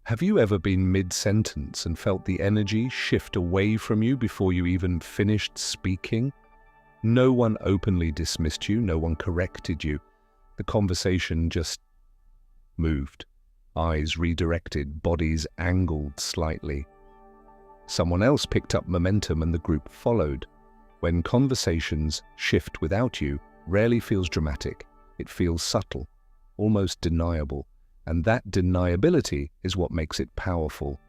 Have you ever been mid-sentence and felt the energy shift away from you before you even finished speaking? No one openly dismissed you, no one corrected you. The conversation just moved. Eyes redirected, bodies angled slightly. Someone else picked up momentum and the group followed. When conversations shift without you, rarely feels dramatic. It feels subtle, almost deniable. And that deniability is what makes it powerful.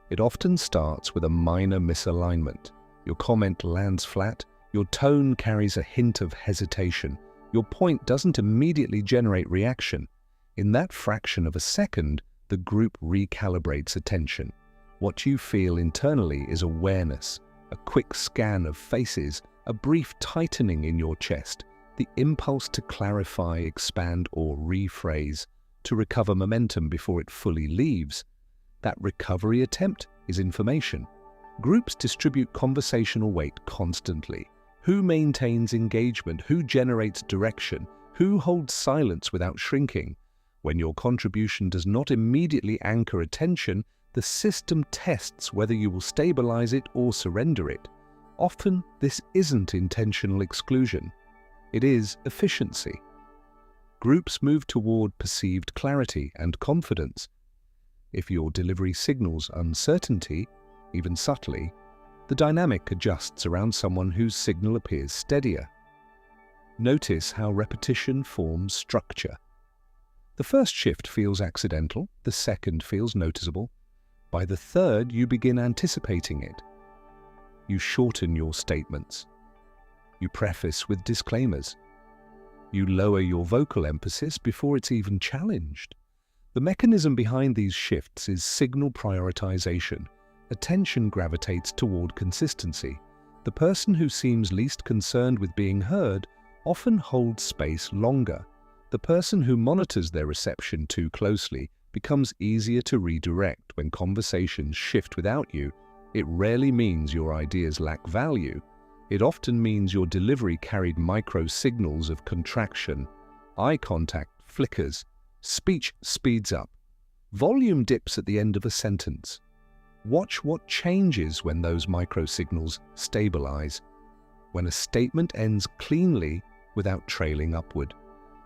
It often starts with a minor misalignment. Your comment lands flat, your tone carries a hint of hesitation, your point doesn't immediately generate reaction. In that fraction of a second, the group recalibrates attention. What you feel internally is awareness, a quick scan of faces, a brief tightening in your chest, the impulse to clarify, expand, or rephrase, to recover momentum before it fully leaves. That recovery attempt is information. Groups distribute conversational weight constantly. Who maintains engagement? Who generates direction? Who holds silence without shrinking? When your contribution does not immediately anchor attention, the system tests whether you will stabilize it or surrender it. Often, this isn't intentional exclusion. It is efficiency. Groups move toward perceived clarity and confidence. If your delivery signals uncertainty, even subtly, the dynamic adjusts around someone whose signal appears steadier. Notice how repetition forms structure. The first shift feels accidental, the second feels noticeable. By the third, you begin anticipating it. You shorten your statements. You preface with disclaimers. You lower your vocal emphasis before it's even challenged. The mechanism behind these shifts is signal prioritization. Attention gravitates toward consistency. The person who seems least concerned with being heard often holds space longer. The person who monitors their reception too closely becomes easier to redirect. When conversations shift without you, it rarely means your ideas lack value. It often means your delivery carried micro-signals of contraction. Eye contact flickers. Speech speeds up. Volume dips at the end of a sentence. Watch what changes when those micro-signals stabilize. When a statement ends cleanly without trailing upward.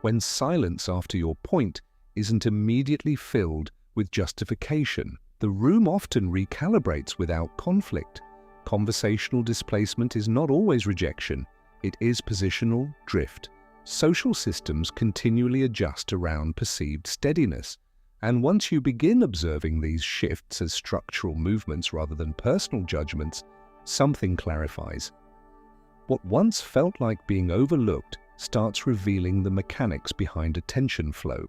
When silence after your point isn't immediately filled with justification. The room often recalibrates without conflict. Conversational displacement is not always rejection, it is positional drift. Social systems continually adjust around perceived steadiness, and once you begin observing these shifts as structural movements rather than personal judgments, something clarifies. What once felt like being overlooked starts revealing the mechanics behind attention flow.